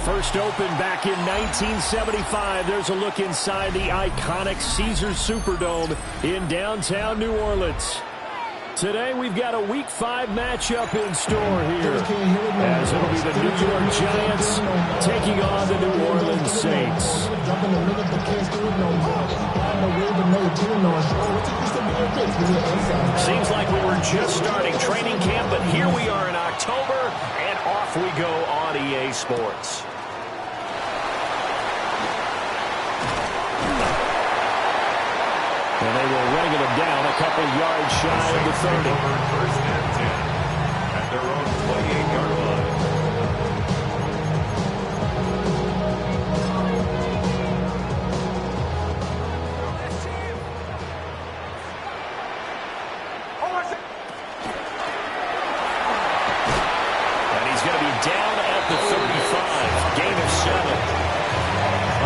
First opened back in 1975. There's a look inside the iconic Caesars Superdome in downtown New Orleans. Today we've got a Week 5 matchup in store here, as it'll be the New York Giants taking on the New Orleans Saints. Seems like we were just starting training camp, but here we are in October, and off we go on EA Sports. And they will wrangle him down a couple yards shy of the 30. First and 10 at their own 28-yard line. And he's going to be down at the 35. Gain of 7.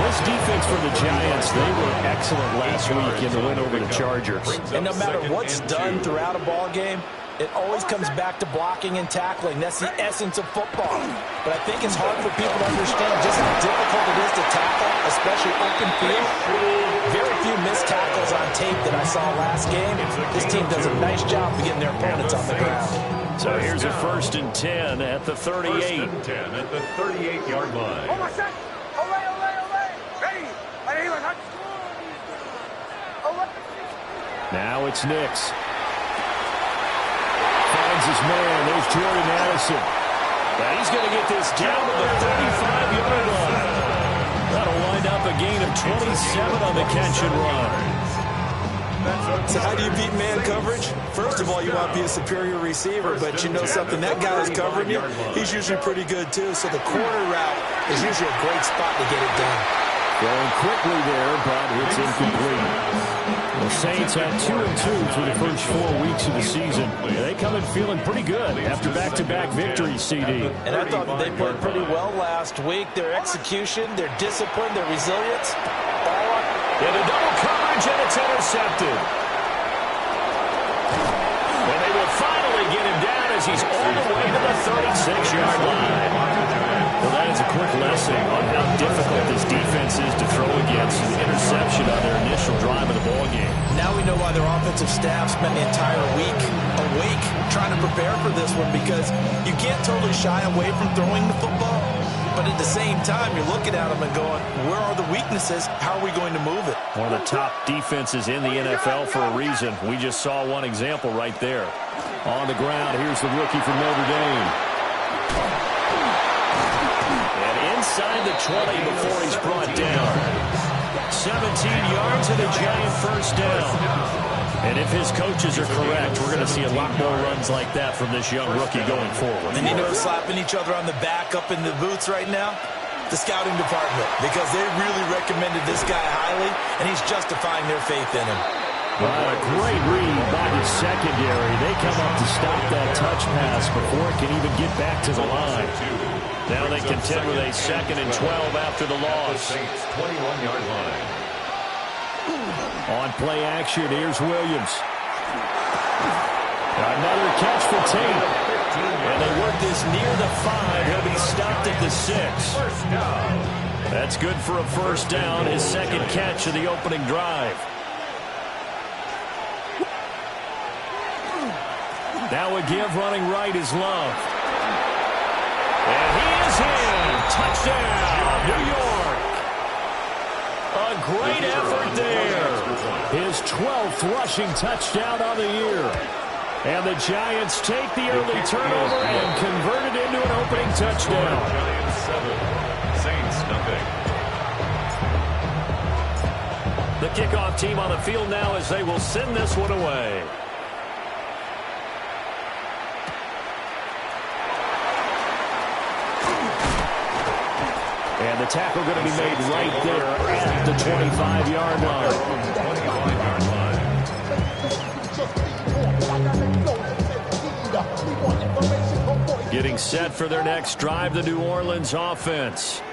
This defense for the Giants, they were excellent last week in the win over the Chargers. And no matter what's done throughout a ball game, it always comes back to blocking and tackling. That's the essence of football. But I think it's hard for people to understand just how difficult it is to tackle, especially open field. Very few missed tackles on tape that I saw last game. This team does a nice job of getting their opponents on the ground. So here's a 1st and 10 at the 38. 1st and 10 at the 38-yard line. Now it's Nix. Finds his man. There's Jordan Addison. And he's going to get this down to the 35-yard line. That'll wind up a gain of 27 on the catch and run. So how do you beat man coverage? First of all, you want to be a superior receiver, but you know something, that guy who's covering you, he's usually pretty good too. So the corner route is usually a great spot to get it done. Going quickly there, but it's incomplete. The Saints had 2-2 through the first 4 weeks of the season. They come in feeling pretty good after back-to-back victories, CD. And I thought they played pretty well last week. Their execution, their discipline, their resilience. Into double coverage, and it's intercepted. And they will finally get him down as he's all the way to the 36-yard line. Well, that is a quick lesson on how difficult this defense is to throw against an interception on their initial drive of the ballgame. Now we know why their offensive staff spent the entire week awake trying to prepare for this one, because you can't totally shy away from throwing the football. But at the same time, you're looking at them and going, where are the weaknesses? How are we going to move it? One of the top defenses in the NFL for a reason. We just saw one example right there. On the ground, here's the rookie from Notre Dame. And inside the 20 before he's brought down. 17 yards and a giant first down. And if his coaches are correct, we're going to see a lot more runs like that from this young rookie going forward. And you know, slapping each other on the back up in the boots right now? The scouting department, because they really recommended this guy highly, and he's justifying their faith in him. A great read by the secondary. They come up to stop that touch pass before it can even get back to the line. Now they contend with a 2nd and 12 after the loss. 21-yard line. On play action, here's Williams. Another catch for Tate. And they work this near the 5. He'll be stopped at the 6. That's good for a first down, his 2nd catch of the opening drive. Now a give running right is Love. And he is in. Touchdown, New York. A great effort there. His 12th rushing touchdown on the year. And the Giants take the early turnover and convert it into an opening touchdown. Giants 7, Saints nothing. The kickoff team on the field now as they will send this one away. And the tackle going to be made right there at the 25-yard line. 25-yard line. Getting set for their next drive, the New Orleans offense.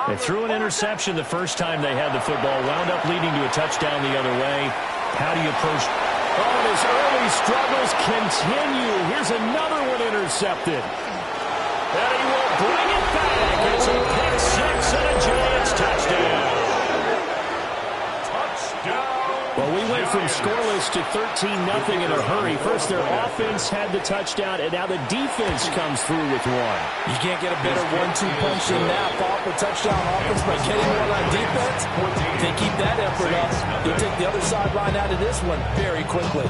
They threw an interception the first time they had the football, wound up leading to a touchdown the other way. How do you approach? Oh, his early struggles continue. Here's another one intercepted. And he will bring it back. It's a pick six and a Giants touchdown. Well, we went from scoreless to 13-0 in a hurry. First, their offense had the touchdown, and now the defense comes through with one. You can't get a better 1-2 punch than that. Follow up a touchdown offense by getting one on defense. If they keep that effort up, they'll take the other sideline out of this one very quickly.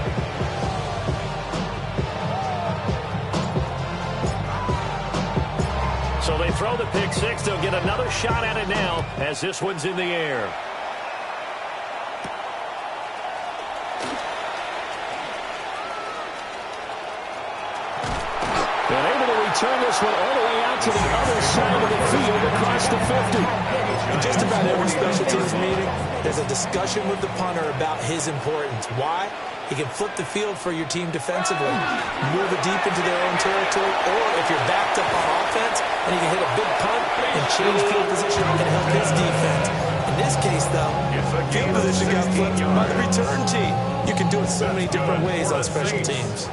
So they throw the pick six. They'll get another shot at it now as this one's in the air. And able to return this one all the way out to the other side of the field across the 50. In just about every special teams meeting, there's a discussion with the punter about his importance. Why? He can flip the field for your team defensively, move it deep into their own territory, or if you're backed up on offense, and he can hit a big punt and change field position and help his defense. In this case, though, field position got flipped by the return team. You can do it so many different ways on special teams.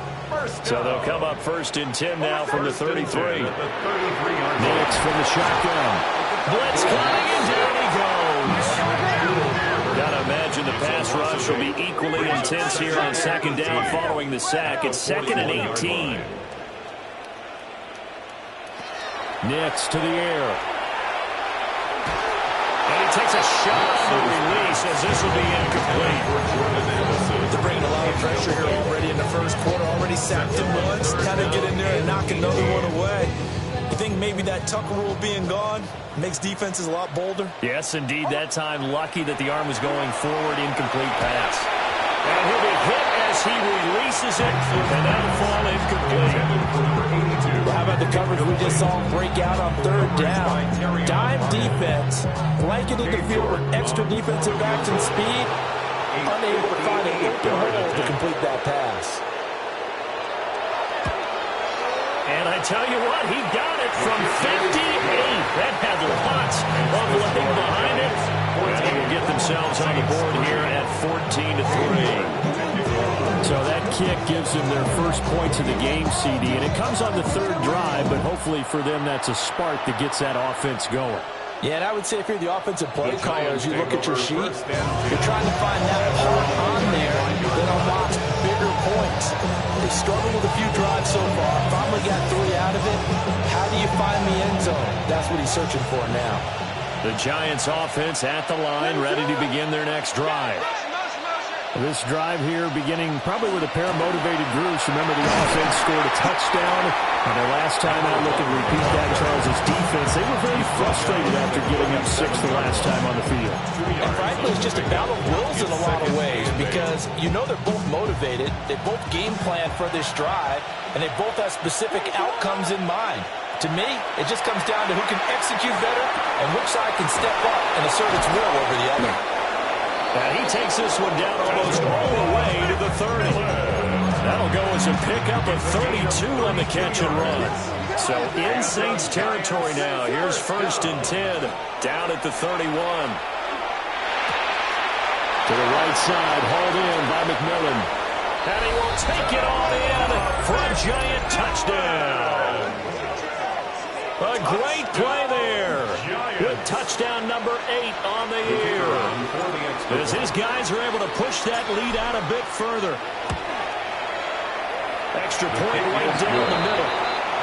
So they'll come up 1st and 10 now from the 33. Next from the shotgun. Blitz coming, and down he goes. Gotta imagine the pass rush will be equally intense here on 2nd down following the sack. It's 2nd and 18. Next to the air. And he takes a shot on the release as this will be incomplete. They're bringing a lot of pressure here already in the first quarter. Already sacked him once. Now they get in there and knock another one away. You think maybe that Tucker rule being gone makes defenses a lot bolder? Yes, indeed. That time, lucky that the arm was going forward. Incomplete pass. And he'll be hit as he releases it. And that'll fall incomplete. Well, how about the coverage we just saw break out on 3rd down? Dime defense, blanketing the field with extra defensive backs and speed. Unable to find an open hole to complete that pass. And I tell you what, he got it from 58. That had lots of leg behind it. And they will get themselves on the board here at 14-3. So that kick gives them their first points of the game, CD. And it comes on the 3rd drive, but hopefully for them that's a spark that gets that offense going. Yeah, and I would say if you're the offensive play caller, as you look at your sheet, you're trying to find that part on there that unlocks bigger points. They struggled with a few drives so far. Finally got 3 out of it. How do you find the end zone? That's what he's searching for now. The Giants offense at the line, ready to begin their next drive. This drive here beginning probably with a pair of motivated groups. Remember, the offense scored a touchdown. And their last time out, look and repeat that, Charles' defense. They were very frustrated after giving up 6 the last time on the field. And frankly, it's just a battle of wills in a lot of ways because you know they're both motivated. They both game plan for this drive, and they both have specific outcomes in mind. To me, it just comes down to who can execute better and which side can step up and assert its will over the other. And he takes this one down almost all the way to the 30. That'll go as a pickup of 32 on the catch and run. So in Saints territory now. Here's 1st and 10 down at the 31. To the right side, hauled in by McMillan. And he will take it all in for a Giant touchdown. A great play there. With touchdown number 8 on the year. As his guys are able to push that lead out a bit further. Extra point right down the middle.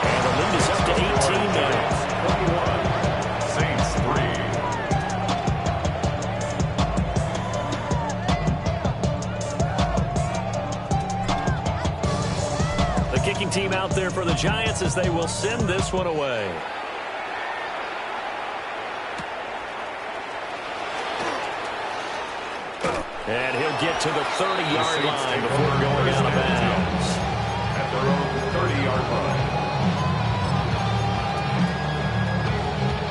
And the lead is up to 18 now. 21, Saints 3. The kicking team out there for the Giants as they will send this one away. And he'll get to the 30-yard line before going out of bounds. At their own 30-yard line.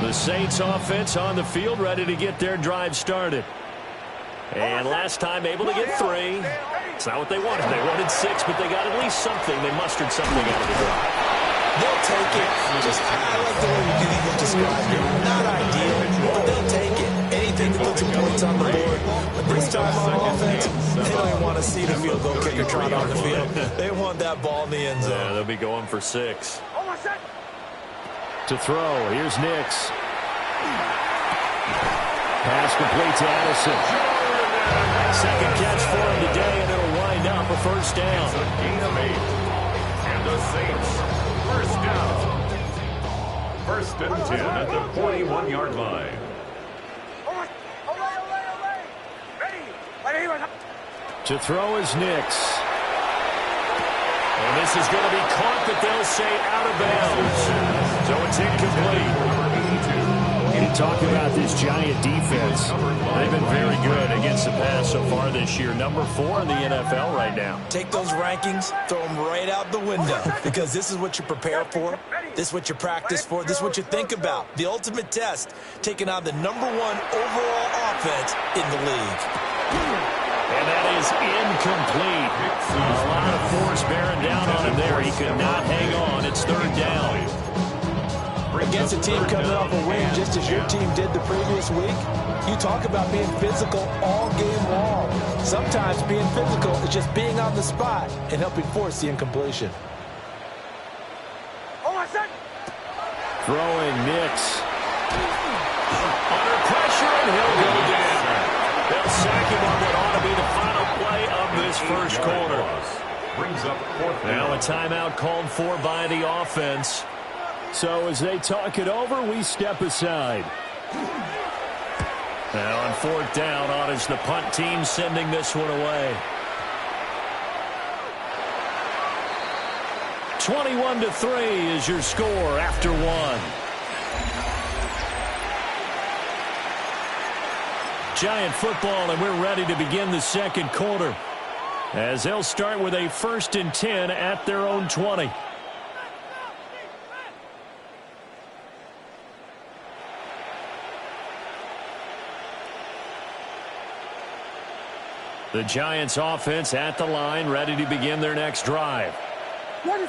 The Saints offense on the field, ready to get their drive started. And last time able to get 3. It's not what they wanted. They wanted 6, but they got at least something. They mustered something out of the drive. They'll take it. I like the way you described it. Not ideal, but they'll take it. Anything to put some points on the board. But this time on offense, they don't even want to see the field goal kicker trot on the field. They want that ball in the end zone. Yeah, they'll be going for 6. To throw, here's Nix. Pass complete to Addison. Second catch for him today, and it'll wind up a first down. It's a gain of 8. And the Saints, first down. First and 10 at the 41-yard line. To throw is Nix. And this is going to be caught, but they'll say out of bounds. So it's incomplete. You talk about this Giant defense. They've been very good against the pass so far this year. Number 4 in the NFL right now. Take those rankings, throw them right out the window, because this is what you prepare for. This is what you practice for. This is what you think about. The ultimate test, taking on the number 1 overall offense in the league. And that is incomplete. A lot of force bearing down on him there. He could not hang on. It's third down. Against a team coming off a win just as your team did the previous week, you talk about being physical all game long. Sometimes being physical is just being on the spot and helping force the incompletion. Throwing Nix. Under pressure, and he'll go down. They'll sack him on what ought to be the final play of this first quarter. Brings up fourth down. Now a timeout called for by the offense. So as they talk it over, we step aside. Now on fourth down, on is the punt team sending this one away. 21-3 is your score after one. Giant football, and we're ready to begin the second quarter, as they'll start with a 1st and 10 at their own 20. The Giants offense at the line, ready to begin their next drive.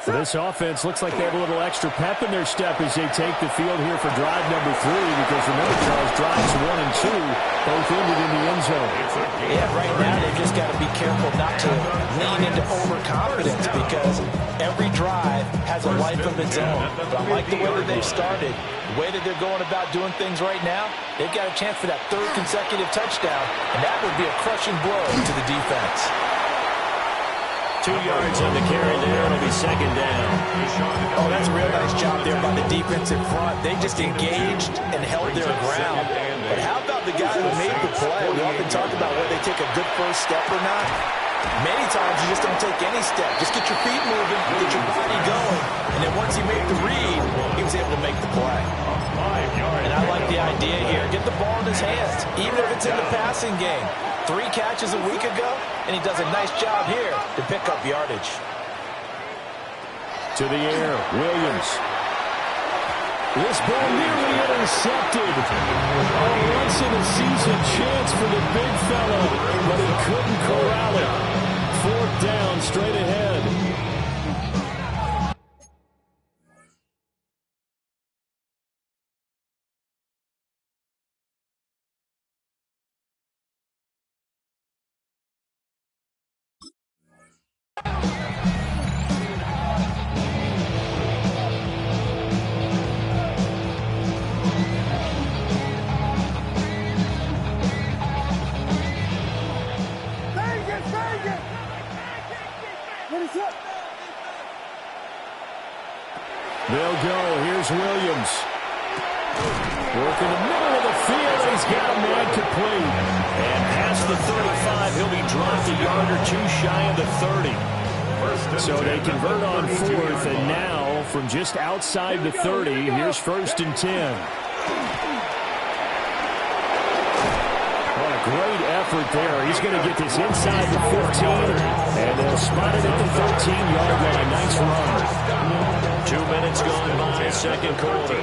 This offense looks like they have a little extra pep in their step as they take the field here for drive number 3, because remember, Charles, drives 1 and 2 both ended in the end zone. Yeah, right now they just got to be careful not to lean into overconfidence, because every drive has a life of its own. But I like the way that they've started, the way that they're going about doing things right now. They've got a chance for that 3rd consecutive touchdown, and that would be a crushing blow to the defense. 2 yards on the carry there. It'll be second down. Oh, that's a real nice job there by the defense in front. They just engaged and held their ground. But how about the guy who made the play? We often talk about whether they take a good first step or not. Many times you just don't take any step. Just get your feet moving, get your body going. And then once he made the read, he was able to make the play. And I like the idea here. Get the ball in his hands, even if it's in the passing game. 3 catches a week ago, and he does a nice job here to pick up yardage. To the air, Williams. This ball nearly intercepted. A once-in-a-season chance for the big fella, but he couldn't corral it. 4th down, straight ahead. They'll go. Here's Williams. Working the middle of the field. He's got a man complete. And past the 35, he'll be dropped a yard or 2 shy of the 30. So they convert on 4th, and now from just outside the 30, here's 1st and 10. What a great effort there. He's going to get this inside the 15, and they'll spot it at the 13-yard line. Nice run. 2 minutes gone by, second quarter.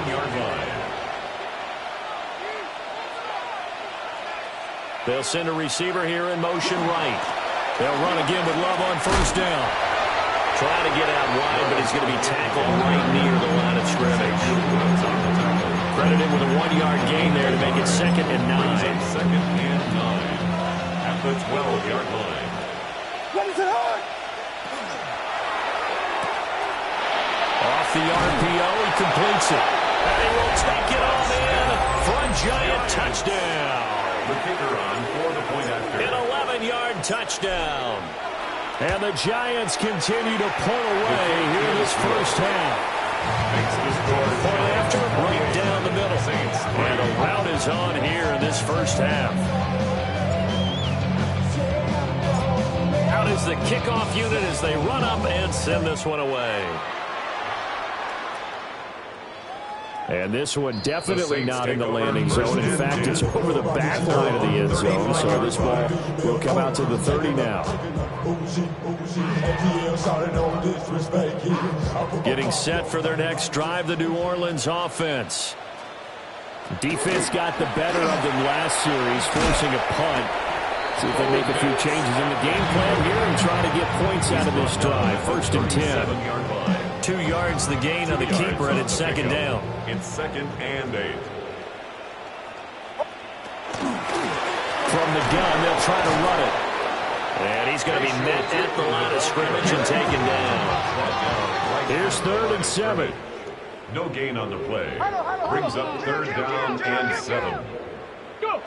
They'll send a receiver here in motion right. They'll run again with Love on 1st down. Trying to get out wide, but he's going to be tackled right near the line of scrimmage. Credited with a 1-yard gain there to make it 2nd and 9. 2nd and 9 at the 12-yard line. What is it hard? Off the RPO, he completes it. And he will take it on in for a Giant touchdown. The kicker on for the point after. An 11-yard touchdown. And the Giants continue to pull away here in this first half. Makes the score Point after, right down the middle. And a rout is on here in this first half. Out is the kickoff unit as they run up and send this one away. And this one definitely not in the landing zone. In fact, it's over the back line of the end zone. So this ball will come out to the 30 now. Getting set for their next drive, the New Orleans offense. Defense got the better of them last series, forcing a punt. See if they make a few changes in the game plan here and try to get points out of this drive. First and 10. 2 yards the gain on the keeper, and it's second down. It's 2nd and 8. From the gun, they'll try to run it. And he's going to be met at the line of scrimmage and taken down. Here's 3rd and 7. No gain on the play. Brings up 3rd down and 7. Go!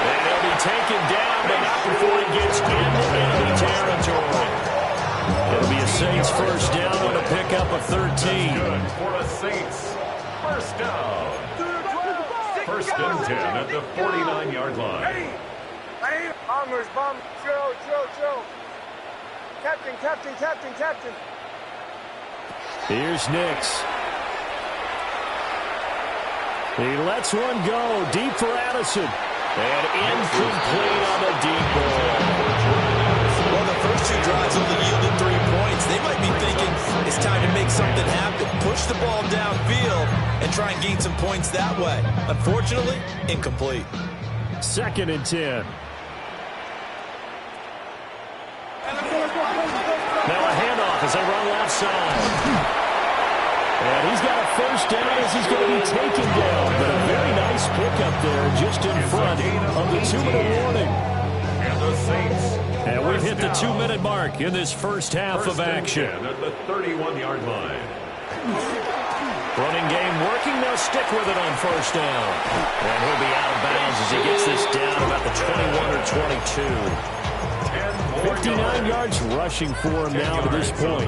And he'll be taken down, but not before he gets into enemy territory. It'll be a Saints first down on a pickup of 13. Good for a Saints. First down. 1st and 10 at the 49-yard line. Hey, bombers, chill. Captain. Here's Nix. He lets one go deep for Addison. And incomplete on the deep ball. Well, the first 2 drives only yielded 3 points. They might be thinking it's time to make something happen. Push the ball downfield and try and gain some points that way. Unfortunately, incomplete. 2nd and 10. Now a handoff as they run left side. And he's got a first down as he's going to be taken down. But a very nice pickup there just in front of the 2-minute warning. And the Saints. And we've hit the 2-minute mark in this first half of action. At the 31-yard line. Running game working. They'll stick with it on first down. And he'll be out of bounds as he gets this down about the 21 or 22. 59 yards rushing for him now to this point.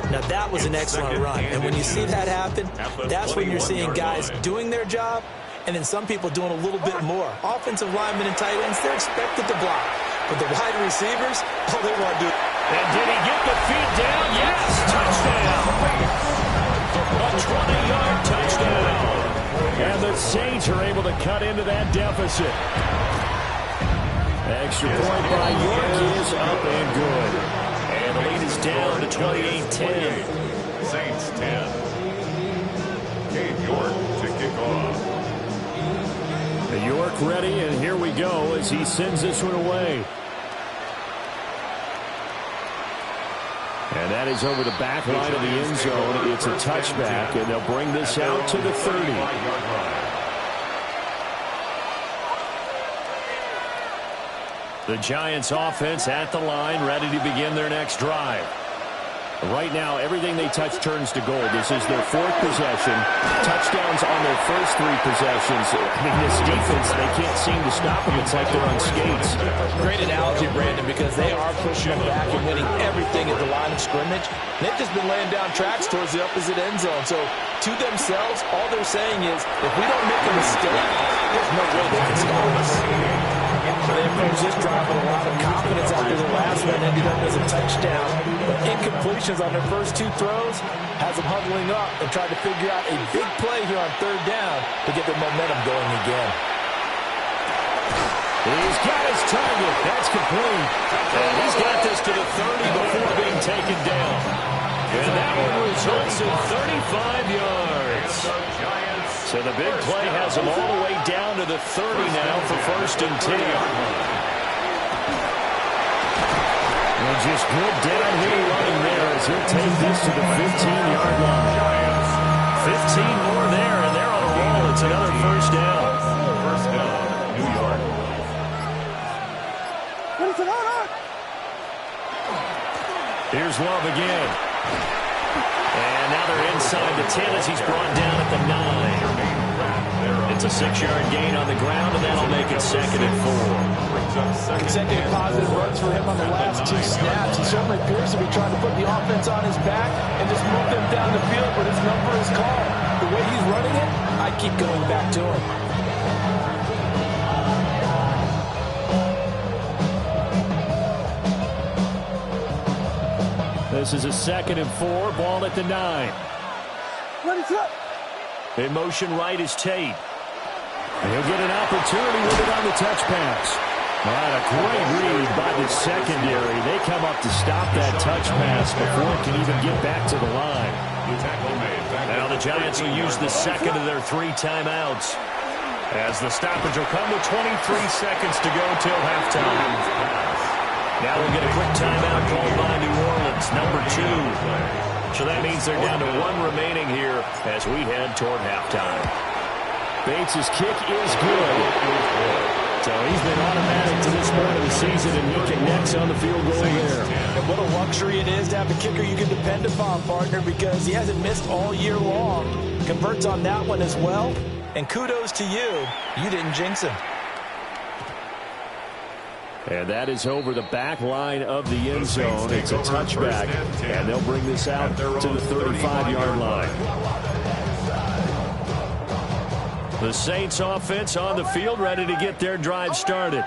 Now, that was an excellent run. And when you see that happen, that's when you're seeing guys doing their job and then some people doing a little bit more. Offensive linemen and tight ends, they're expected to block. But the wide receivers, all they want to do. And did he get the feet down? Yes! Touchdown! A 20-yard touchdown. And the Saints are able to cut into that deficit. Extra point by York is up and good. And the lead is down to 28-10. Saints 10. Cade York to kick off. York ready, and here we go as he sends this one away. And that is over the back line of the end zone. It's a touchback, and they'll bring this out to the 30. The Giants offense at the line, ready to begin their next drive. Right now, everything they touch turns to gold. This is their 4th possession. Touchdowns on their first 3 possessions. I mean, this defense, they can't seem to stop them. It's like they're on skates. Great analogy, Brandon, because they are pushing them back and winning everything at the line of scrimmage. They've just been laying down tracks towards the opposite end zone. So, to themselves, all they're saying is, if we don't make a mistake, there's no way they can stop us. They approached this drive with a lot of confidence after the last one ended up as a touchdown. But incompletions on their first 2 throws has them huddling up and trying to figure out a big play here on 3rd down to get their momentum going again. He's got his target. That's complete. And he's got this to the 30 before being taken down. And that one results in 35 yards. So the big play has him all the way down to the 30 now for 1st and 10. And just good downhill running there as he'll take this to the 15-yard line. 15 more there, and they're on a roll. It's another first down. First down, New York. Here's Love again. And now they're inside the 10 as he's brought down at the 9. It's a 6-yard gain on the ground, and that'll make it 2nd and 4. Consecutive positive runs for him on the last 2 snaps. He certainly appears to be trying to put the offense on his back and just move them down the field, but his number is called. The way he's running it, I keep going back to him. This is a 2nd and 4, ball at the 9. In motion right is Tate. And he'll get an opportunity with it on the touch pass. All right, a great read by the secondary. They come up to stop that touch pass before it can even get back to the line. Now the Giants will use the second of their 3 timeouts, as the stoppage will come with 23 seconds to go till halftime. Now we'll get a quick timeout called by New Orleans, number 2. So that means they're down to 1 remaining here as we head toward halftime. Bates' kick is good. So he's been automatic to this point of the season, and he connects on the field goal there. And what a luxury it is to have a kicker you can depend upon, partner, because he hasn't missed all year long. Converts on that one as well. And kudos to you. You didn't jinx him. And that is over the back line of the end zone. It's a touchback, and they'll bring this out to the 35-yard line. The Saints offense on the field, ready to get their drive started.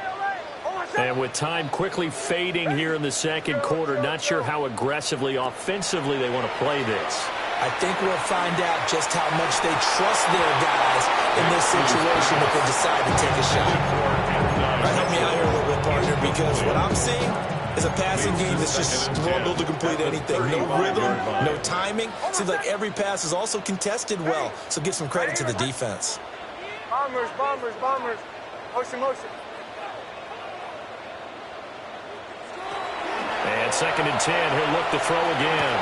And with time quickly fading here in the second quarter, not sure how aggressively, offensively they want to play this. I think we'll find out just how much they trust their guys in this situation if they decide to take a shot. Help me out here a little bit, partner, because what I'm seeing is a passing game that's just struggled to complete anything. No rhythm, no timing. Seems like every pass is also contested well, so give some credit to the defense. Bombers, bombers, bombers. Motion, motion. And 2nd and 10, he'll look to throw again.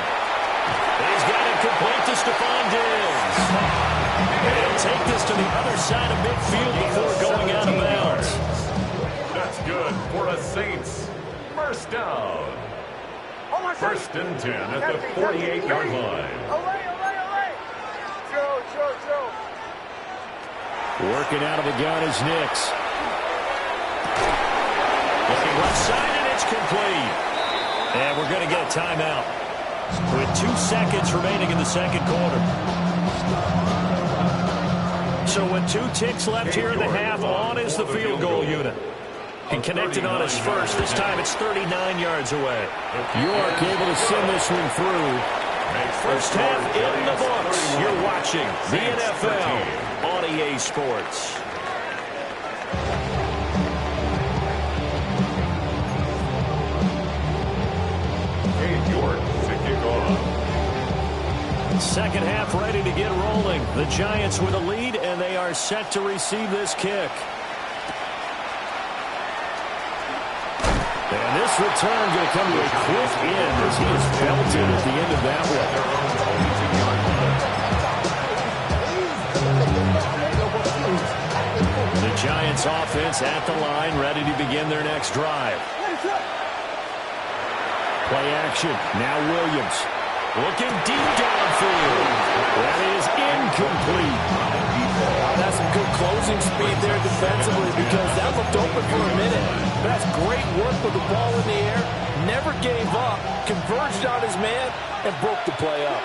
He's got it complete to Stephon Diggs. And he'll take this to the other side of midfield before going out of bounds. That's good for the Saints. First down. 1st and 10 at the 48-yard line. Away. Joe. Working out of the gun is Nix. Looking left side, and it's complete. And we're going to get a timeout with 2 seconds remaining in the second quarter. So with 2 ticks left here in the half, on is the field goal unit. And connected on his first. This time it's 39 yards away. York able to send this one through. First half in the books. You're watching the NFL on EA Sports. York to kick off. Second half ready to get rolling. The Giants with a lead, and they are set to receive this kick. And this return going to come to a quick end as he is belted at the end of that one. The Giants offense at the line, ready to begin their next drive. Play action. Now Williams. Looking deep downfield. That is incomplete. That's some good closing speed there defensively, because that looked open for a minute. That's great work with the ball in the air. Never gave up. Converged on his man and broke the play up.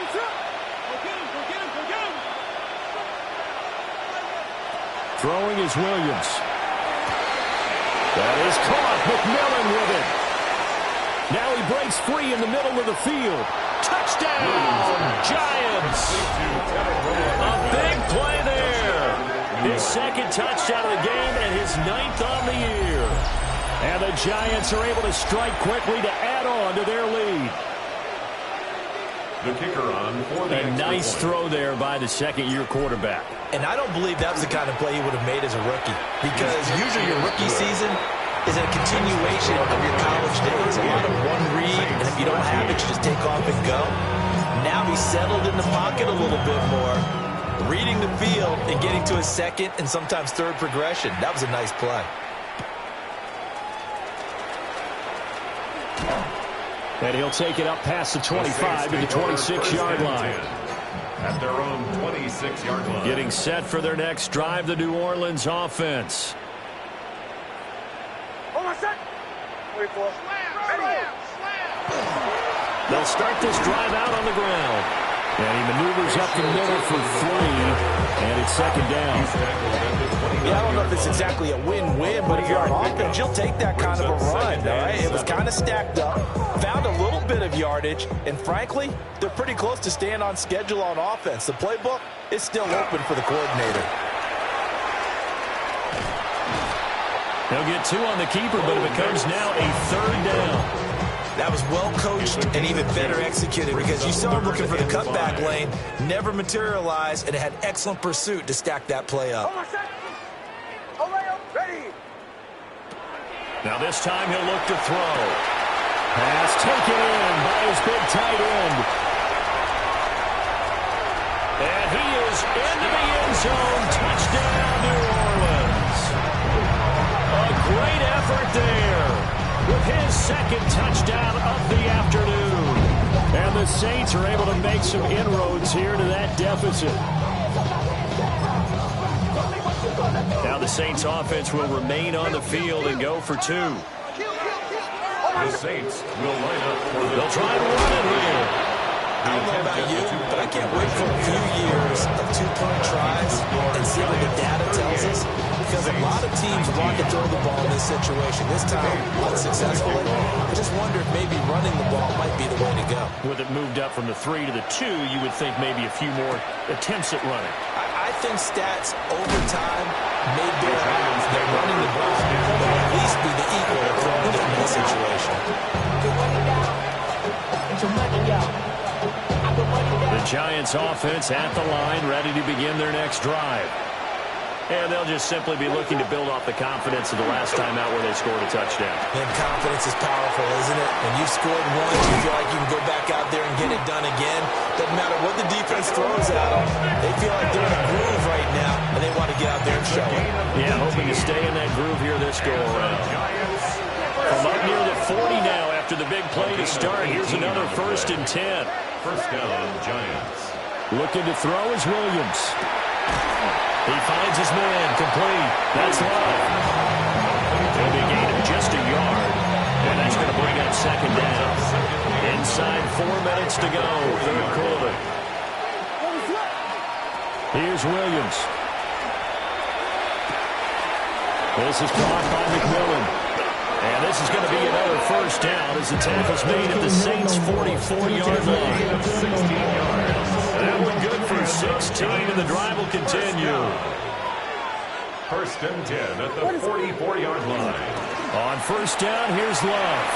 Throwing is Williams. That is caught. McMillan with it. Now he breaks free in the middle of the field. Touchdown, Giants. A big play there. His second touchdown of the game and his 9th on the year. And the Giants are able to strike quickly to add on to their lead. The kicker on for the A nice throw there by the second-year quarterback. And I don't believe that was the kind of play he would have made as a rookie, because usually your rookie season is a continuation of your college days. A lot of one read, and if you don't have it, you just take off and go. Now he's settled in the pocket a little bit more, reading the field and getting to his second and sometimes third progression. That was a nice play. And he'll take it up past the 25 to the 26-yard line. At their own 26-yard line. Getting set for their next drive, the New Orleans offense. Hold on, set. Wait for it. They'll start this drive out on the ground. And he maneuvers up the middle for 3, and it's second down. Yeah, I don't know if it's exactly a win-win, but if you're on offense, you'll take that kind of a run, all right? It was kind of stacked up, found a little bit of yardage, and frankly, they're pretty close to staying on schedule on offense. The playbook is still open for the coordinator. They'll get 2 on the keeper, but it becomes now a third down. That was well coached and even better executed because you saw him looking for the cutback lane, never materialized, and had excellent pursuit to stack that play up. Ready. Now this time he'll look to throw. Pass taken in by his big tight end. And he is into the end zone. Touchdown, New Orleans. A great effort there. With his second touchdown of the afternoon. And the Saints are able to make some inroads here to that deficit. Now the Saints offense will remain on the field and go for 2. The Saints will line up for the... They'll try to run it here. I don't know about you, but I can't wait for a few years of 2-point tries and see what the data tells us. Because a lot of teams want to throw the ball in this situation. This time, unsuccessfully. I just wonder if maybe running the ball might be the way to go. With it moved up from the 3 to the 2, you would think maybe a few more attempts at running. I think stats over time may bear out that running the ball will at least be the equal of throwing it in this situation. The Giants offense at the line, ready to begin their next drive. And they'll just simply be looking to build off the confidence of the last time out where they scored a touchdown. And confidence is powerful, isn't it? When you've scored once, you feel like you can go back out there and get it done again. Doesn't matter what the defense throws at them. They feel like they're in a groove right now, and they want to get out there and show it. Yeah, hoping to stay in that groove here this go-around. From up near the 40 now after the big play to start. Here's another 1st and 10. First down, Giants. Looking to throw is Williams. He finds his man, complete. That's Love. It'll be a gain of just a yard, and that's going to bring up second down. Inside 4 minutes to go, third quarter. Here's Williams. This is caught by McMillan. And this is going to be another first down as the tackle's made at the Saints' 44-yard line. 16 yards. That one good for 16, and the drive will continue. First and 10 at the 44-yard line. On first down, here's Love.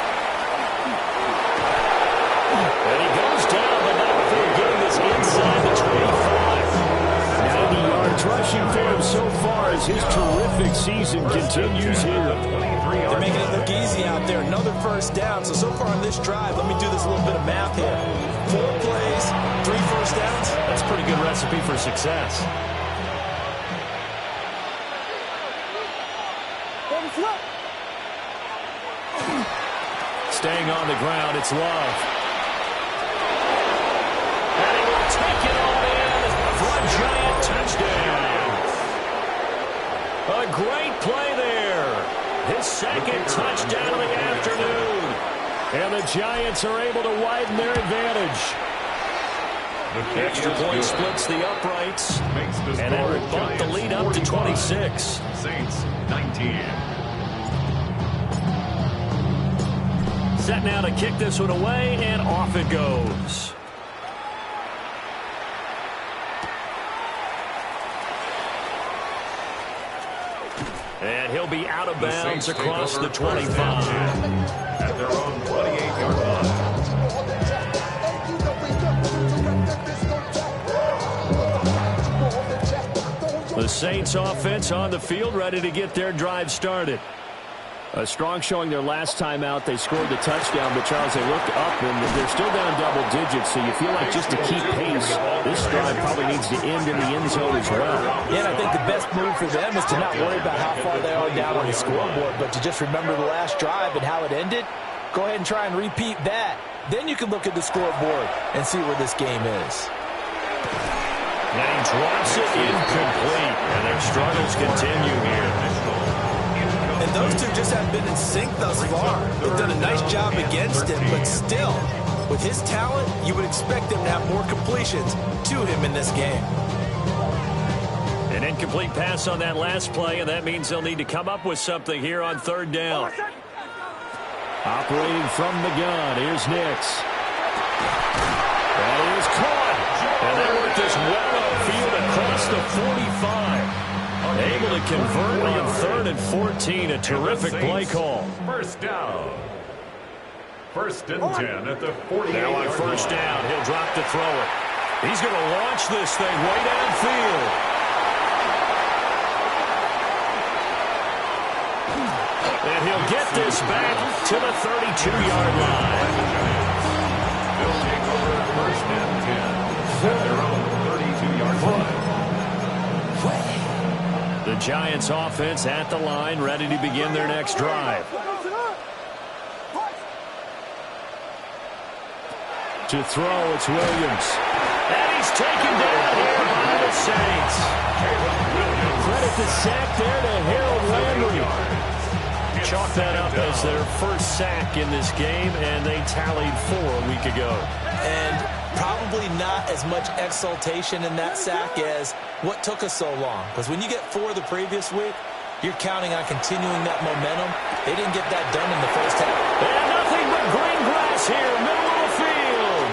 And he goes down, but not before getting this inside the 25. 90 yards rushing for him so far as his terrific season continues here. They're making it look easy out there. Another first down. So far on this drive, let me do this little bit of math here. 4 plays, 3 first downs. That's a pretty good recipe for success. Staying on the ground, it's Love. And he will take it all in for a giant touchdown. A great play there. His second touchdown of the afternoon. And the Giants are able to widen their advantage. Extra point splits the uprights. And that will bump the lead up to 26. Saints 19. Set now to kick this one away, and off it goes. And he'll be out of bounds across the 25. At their own 28-yard line. The Saints offense on the field, ready to get their drive started. A strong showing their last time out. They scored the touchdown, but Charles, they looked up, and they're still down double digits, so you feel like just to keep pace, this drive probably needs to end in the end zone as well. Yeah, and I think the best move for them is to not worry about how far they are down on the scoreboard, but to just remember the last drive and how it ended. Go ahead and try and repeat that. then you can look at the scoreboard and see where this game is. And he drops it incomplete, and their struggles continue here. And those two just haven't been in sync thus far. They've done a nice job against him, but still, with his talent, you would expect them to have more completions to him in this game. An incomplete pass on that last play, and that means they'll need to come up with something here on third down. Operating from the gun, here's Nix. That is caught. And they work this well upfield across the 45. Able to convert on 3rd and 14. A terrific play call. First down. 1st and 10 at the 48. Now on first down, he'll drop to throw it. He's going to launch this thing way downfield. And he'll get this back to the 32-yard line. They'll take over 1st and 10 at their own 32-yard line. The Giants offense at the line, ready to begin their next drive. To throw, it's Williams. And he's taken down here by the Saints. Credit the sack there to Harold Landry. Chalk that up as their first sack in this game, and they tallied 4 a week ago. And probably not as much exultation in that sack as what took us so long. Because when you get 4 the previous week, you're counting on continuing that momentum. They didn't get that done in the first half. And nothing but green grass here, middle of the field.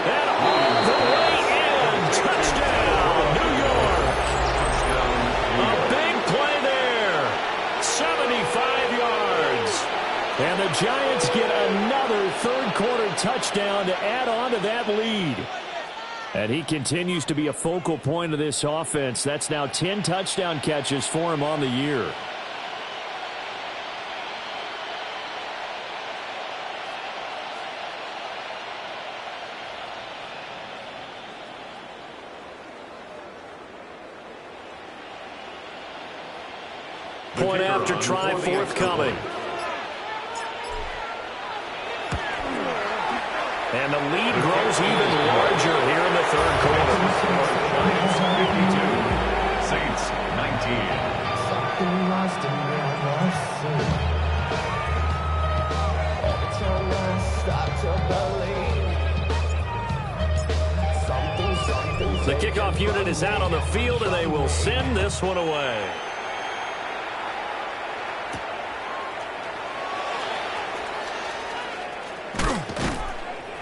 And all the way in. Touchdown, New York. A big play there. 75 yards. And the Giants get another third-quarter touchdown to add on to that lead. And he continues to be a focal point of this offense. That's now 10 touchdown catches for him on the year. Point after try forthcoming. And the lead grows even larger here in the third quarter. Lions 52, Saints 19. The kickoff unit is out on the field, and they will send this one away.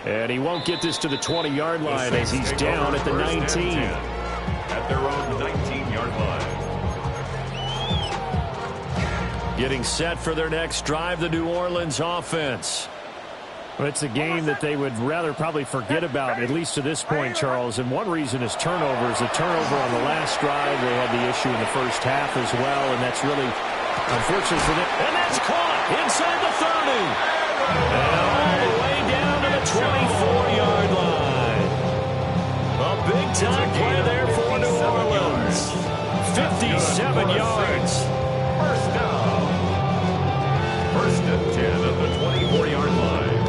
And he won't get this to the 20-yard line as he's down at the 19. At their own 19-yard line. Getting set for their next drive, the New Orleans offense. Well, it's a game that they would rather probably forget about, at least to this point, Charles. And one reason is turnovers. A turnover on the last drive. They had the issue in the first half as well, and that's really unfortunate for them. And that's caught inside the 30. And all the way down to the 24-yard line. A big-time play there for New Orleans. 57 yards. First down. 1st and 10 at the 24-yard line.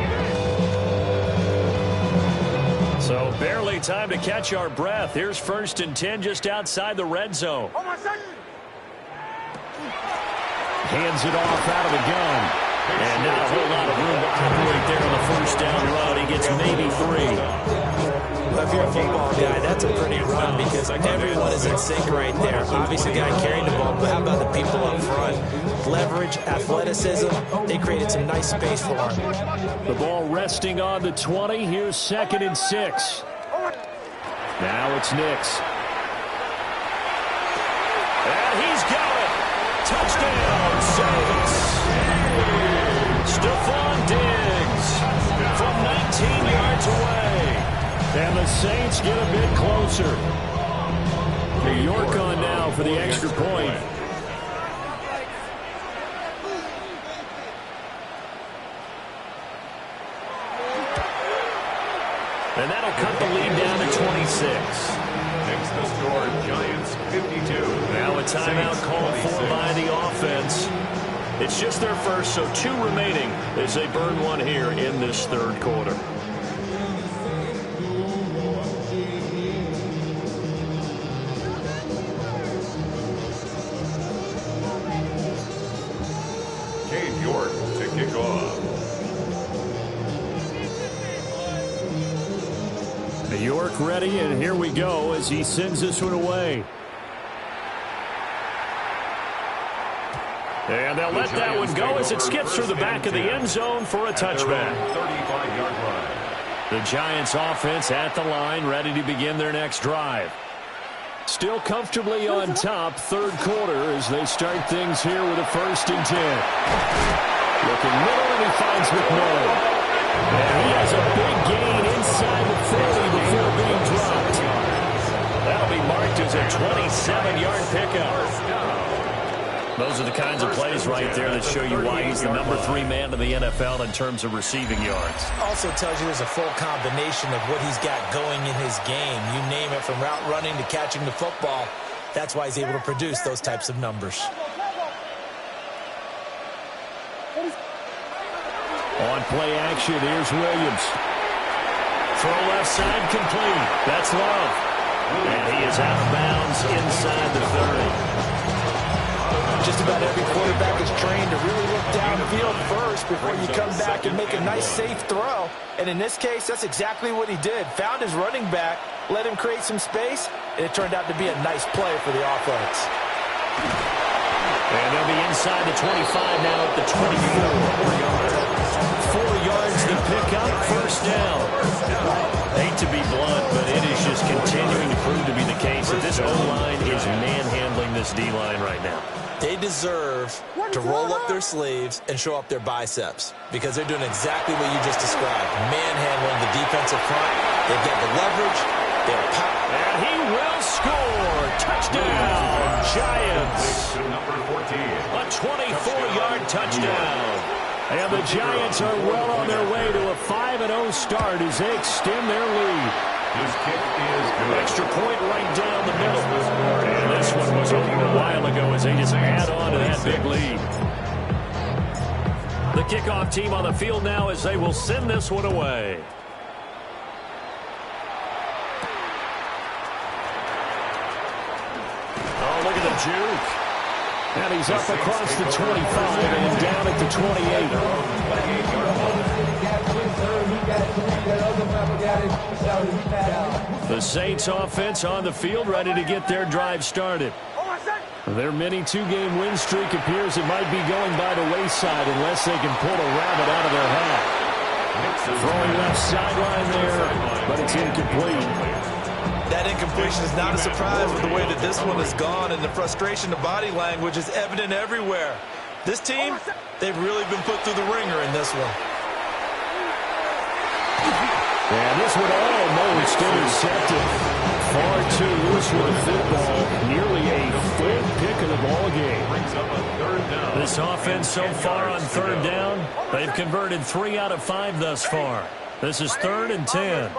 So barely time to catch our breath. Here's 1st and 10 just outside the red zone. Hands it off out of the gun. And not a whole lot of room to operate there on the first down run. He gets maybe 3. Well, if you're a football guy, that's a pretty run because everyone is in sync right there. Obviously, the guy carrying the ball, but how about the people up front? Leverage, athleticism, they created some nice space for him. The ball resting on the 20. Here's 2nd and 6. Now it's Nix. And he's got it. Touchdown, Saints. Stephon Diggs from 19 yards away. And the Saints get a bit closer. New York on now for the extra point. And that'll cut the lead down to 26. Next the score, Giants 52. Now a timeout called for by the offense. It's just their first, so 2 remaining as they burn one here in this third quarter. York to kick off. York ready, and here we go as he sends this one away. And they'll let that one go as it skips through the back of the end zone for a touchback. 35-yard line. The Giants offense at the line, ready to begin their next drive. Still comfortably on top, third quarter as they start things here with a 1st and 10. Looking middle, and he finds McMillan. And he has a big gain inside the 40 before being dropped. That'll be marked as a 27-yard pickup. Those are the kinds of plays right there that show you why he's the number 3 man in the NFL in terms of receiving yards. Also tells you there's a full combination of what he's got going in his game. You name it, from route running to catching the football. That's why he's able to produce those types of numbers. On play action, here's Williams. Throw left side complete. That's Love. And he is out of bounds inside the 30. Just about every quarterback is trained to really look downfield first before you come back and make a nice, safe throw. And in this case, that's exactly what he did. Found his running back, let him create some space, and it turned out to be a nice play for the offense. And they'll be inside the 25 now at the 24. 4 yards to pick up, 1st down. Hate to be blunt, but it is just continuing to prove to be the case that this O-line is manhandling this D-line right now. They deserve to roll up their sleeves and show up their biceps because they're doing exactly what you just described. Manhandling the defensive front. They've got the leverage. They're power. And he will score. Touchdown, Giants. A 24-yard touchdown. And the Giants are well on their way to a 5-0 start as they extend their lead. His kick is good. Extra point right down the middle. And this one was over a while ago as they just add on to that big lead. The kickoff team on the field now as they will send this one away. Oh, look at the juke. And he's up across the 25 and down at the 28. The Saints offense on the field ready to get their drive started. Their mini 2-game win streak appears it might be going by the wayside unless they can pull a rabbit out of their hat. Throwing left sideline there, but it's incomplete. That incompletion is not a surprise with the way that this one has gone, and the frustration, the body language is evident everywhere. This team, they've really been put through the ringer in this one. And this one almost intercepted. Far too loose with the football. Nearly a full pick of the ball game. This offense so far on 3rd down, they've converted 3 out of 5 thus far. This is 3rd and 10.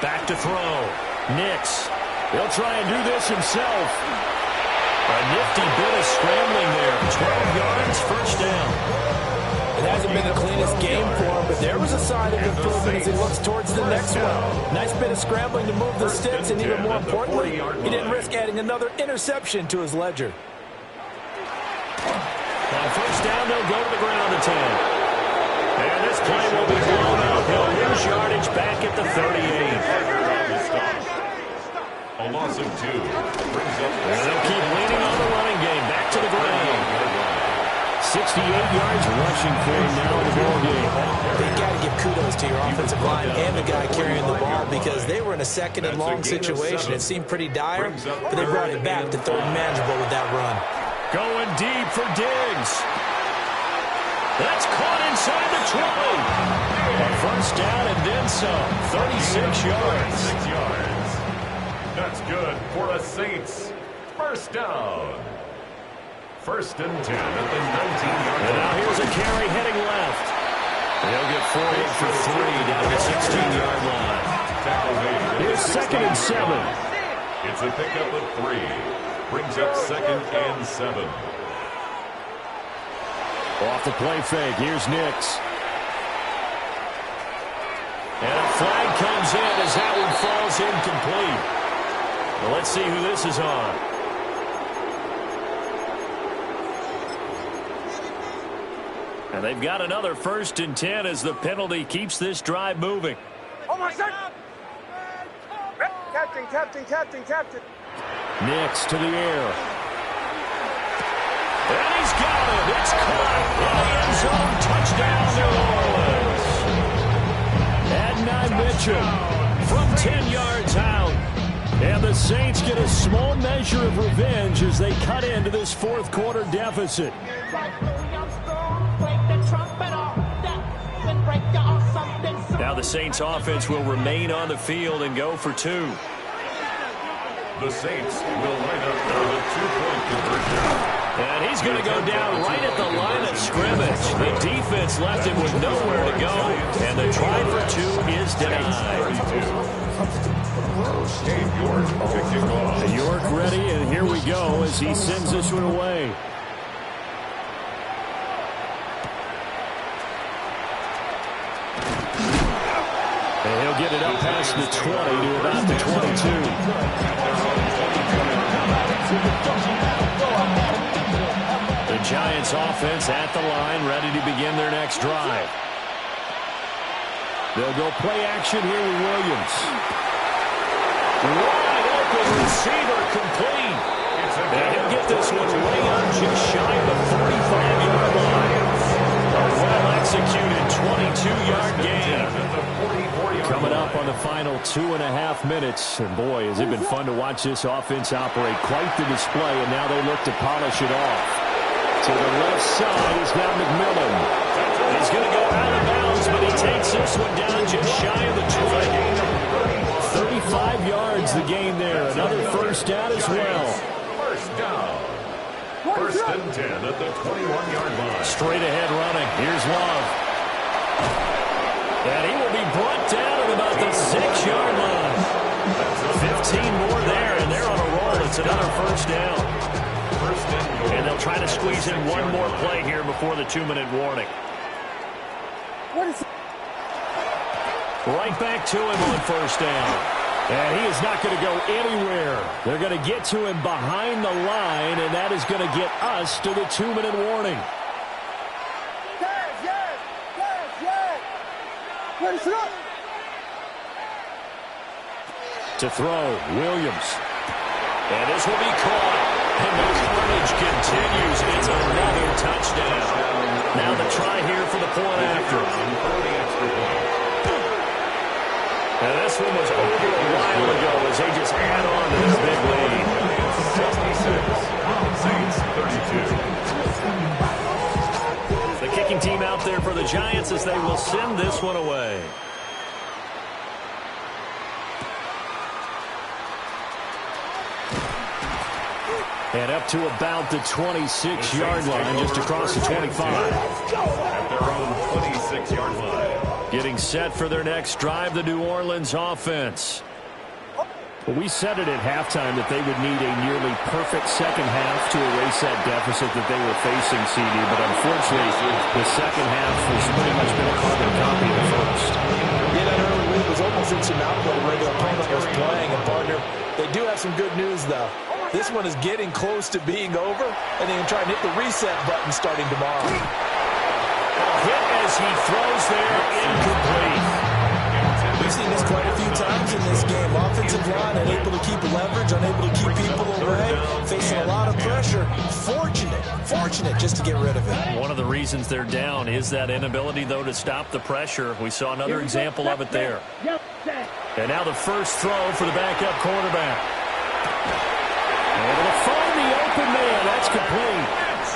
Back to throw. Nix. He'll try and do this himself. A nifty bit of scrambling there. 12 yards, 1st down. It hasn't been the cleanest game for him, but there was a sign of improvement as he looks towards the next one. Nice bit of scrambling to move the sticks, and even more importantly, he didn't risk adding another interception to his ledger. On 1st down, they'll go to the ground at 10. And this play will be blown out. They'll lose yardage back at the 38. A loss of 2. And they'll keep leaning on the running game. Back to the ground. 68 yards rushing for him now in the ball game. They've got to give kudos to your offensive line and the guy carrying the ball because they were in a 2nd and long situation. It seemed pretty dire, but they brought it back to 3rd and manageable with that run. Going deep for Diggs. That's caught inside the 20. A 1st down and then some. 36 yards. 6 yards. That's good for the Saints. 1st down. 1st and 10 at the 19-yard line. And now here's a carry heading left. They'll get 4 for 3 down the 16-yard line. Here's 2nd and 7. It's a pickup of 3. Brings up 2nd and 7. Off the play fake, here's Nix. And a flag comes in as that one falls incomplete. Well, let's see who this is on. And they've got another 1st and 10 as the penalty keeps this drive moving. Oh, my God. Captain. Nix to the air. And he's got it. It's caught in the end zone. Touchdown, New Orleans. Adonai Mitchell from 10 yards out. And the Saints get a small measure of revenge as they cut into this 4th quarter deficit. Now the Saints offense will remain on the field and go for 2. The Saints will line up for the 2-point conversion. And he's going to go down right at the line of scrimmage. The defense left him with nowhere to go. And the try for 2 is denied. York ready, and here we go as he sends this one away. And he'll get it up past the 20 to about the 22. The Giants offense at the line, ready to begin their next drive. They'll go play action here with Williams. Wide open receiver complete. And he'll get this one way up just shy of the 45-yard line. A well-executed 22-yard gain. Coming up on the final 2.5 minutes. And boy, has it been fun to watch this offense operate. Quite the display, and now they look to polish it off. To the left side is now McMillan. He's going to go out of bounds, but he takes this one down just shy of the 20. 35 yards the gain there. Another 1st down as well. 1st down. 1st and 10 at the 21-yard line. Straight ahead running. Here's Love. And he will be brought down at about the 6-yard line. 15 more there, and they're on a roll. It's another 1st down. And they'll try to squeeze in one more play here before the 2-minute warning. Right back to him on 1st down. And he is not going to go anywhere. They're going to get to him behind the line, and that is going to get us to the 2-minute warning. To throw, Williams. And this will be caught. And the carnage continues. It's another touchdown. Now the try here for the point after. And this one was over a while ago as they just add on to this big lead. 66, Saints 32. The kicking team out there for the Giants as they will send this one away. And up to about the 26-yard line, just across the 25. At their own 26-yard line. Getting set for their next drive, the New Orleans offense. Well, we said it at halftime that they would need a nearly perfect second half to erase that deficit that they were facing, CD. But unfortunately, the second half has pretty much been a carbon copy of the first. Yeah, that early lead was almost insurmountable. The regular opponent was playing. And, partner, they do have some good news, though. This one is getting close to being over, and they can try and hit the reset button starting tomorrow. Hit as he throws there, incomplete. We've seen this quite a few times in this game. Offensive line unable to keep leverage, unable to keep people away, facing a lot of pressure. Fortunate just to get rid of it. One of the reasons they're down is that inability, though, to stop the pressure. We saw another example of it there. And now the first throw for the backup quarterback. Able to find the open man. That's complete.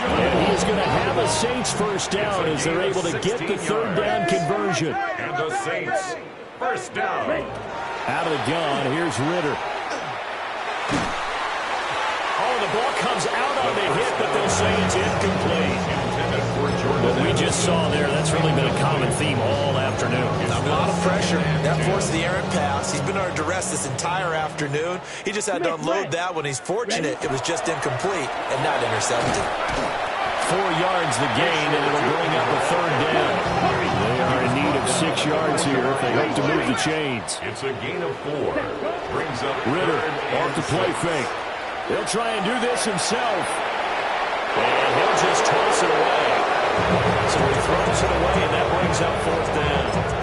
And he's going to have a Saints 1st down as they're able to get the 3rd down conversion. And the Saints 1st down. Out of the gun, here's Ritter. Oh, the ball comes out on the hit, but they'll say it's incomplete. What we just saw there, that's really been a common theme all afternoon. A lot of pressure. That forced the errant pass. He's been under duress this entire afternoon. He just had to unload that one. He's fortunate it was just incomplete and not intercepted. 4 yards the gain, and it'll bring up a 3rd down. They are in need of 6 yards here if they hope to move the chains. It's a gain of 4. Brings up Ritter off the play fake. He'll try and do this himself. And he'll just toss it away. So he throws it away, and that brings up 4th down.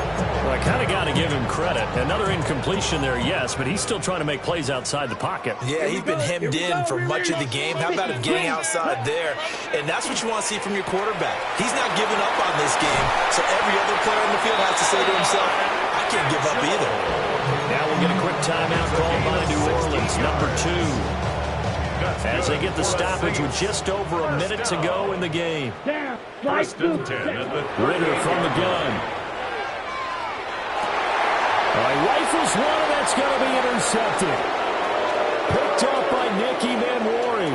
Well, I kind of got to give him credit. Another incompletion there, yes, but he's still trying to make plays outside the pocket. Yeah, he's been hemmed in for much of the game. How about him getting outside there? And that's what you want to see from your quarterback. He's not giving up on this game, so every other player on the field has to say to himself, I can't give up either. Now we'll get a quick timeout called by New Orleans, number 2. As they get the stoppage with just over a minute to go in the game. First and 10 at the Ritter from the gun. Rifles one, and that's going to be intercepted. Picked up by Nicky Manwari.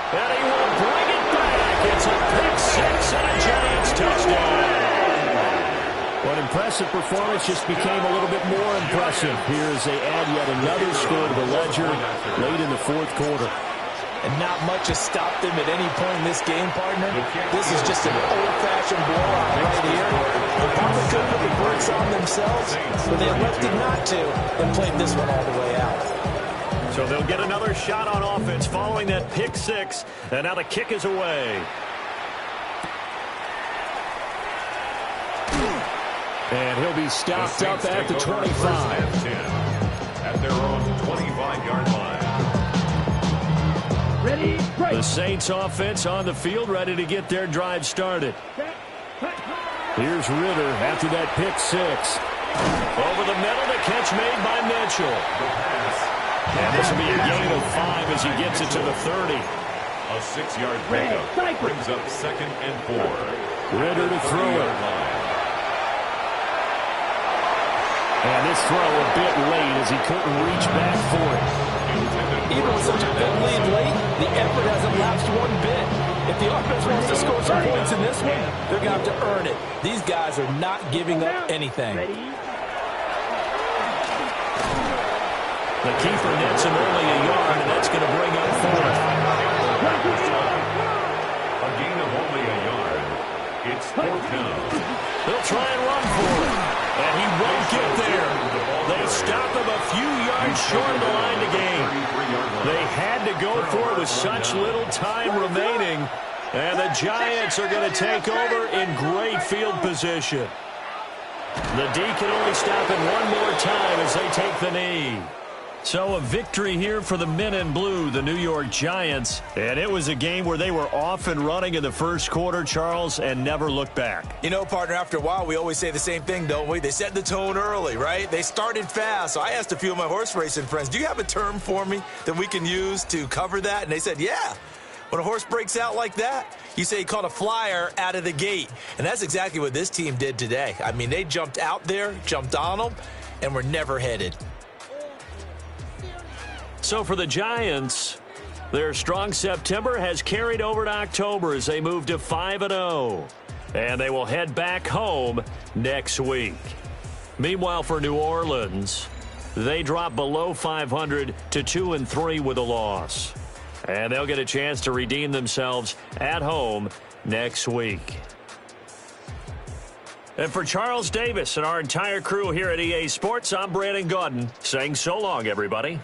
And he will bring it back. It's a pick 6 and a Giants touchdown. What impressive performance just became a little bit more impressive here as they add yet another score to the ledger late in the 4th quarter. And not much has stopped them at any point in this game, partner. This is just an old-fashioned blowout right here. They probably could put the brakes on themselves, but they elected not to and played this one all the way out. So they'll get another shot on offense following that pick 6, and now the kick is away. And he'll be stopped up at the 25. At their own 25-yard line. Ready, break. The Saints offense on the field, ready to get their drive started. Here's Ritter after that pick 6. Over the middle, the catch made by Mitchell. And this will be a gain of 5 as he gets it to the 30. A 6-yard pickup brings up 2nd and 4. Ritter to throw it. And this throw a bit late as he couldn't reach back for it. Even with such a big lead late, the effort hasn't lapsed one bit. If the offense wants to score some points in this one, they're going to have to earn it. These guys are not giving up anything. The keeper nets him only a yard, and that's going to bring up 4th. A gain of only a yard. It's 4th down. They'll try and run for it. And he won't get there. They stop him a few yards short of the line to gain. They had to go for it with such little time remaining. And the Giants are going to take over in great field position. The D can only stop it one more time as they take the knee. So a victory here for the men in blue, the New York Giants. And it was a game where they were off and running in the 1st quarter, Charles, and never looked back. You know, partner, after a while, we always say the same thing, don't we? They set the tone early, right? They started fast. So I asked a few of my horse racing friends, do you have a term for me that we can use to cover that? And they said, yeah. When a horse breaks out like that, you say he caught a flyer out of the gate. And that's exactly what this team did today. I mean, they jumped out there, jumped on them, and were never headed. So for the Giants, their strong September has carried over to October as they move to 5-0. And they will head back home next week. Meanwhile, for New Orleans, they drop below 500 to 2-3 with a loss. And they'll get a chance to redeem themselves at home next week. And for Charles Davis and our entire crew here at EA Sports, I'm Brandon Gaudin saying so long, everybody.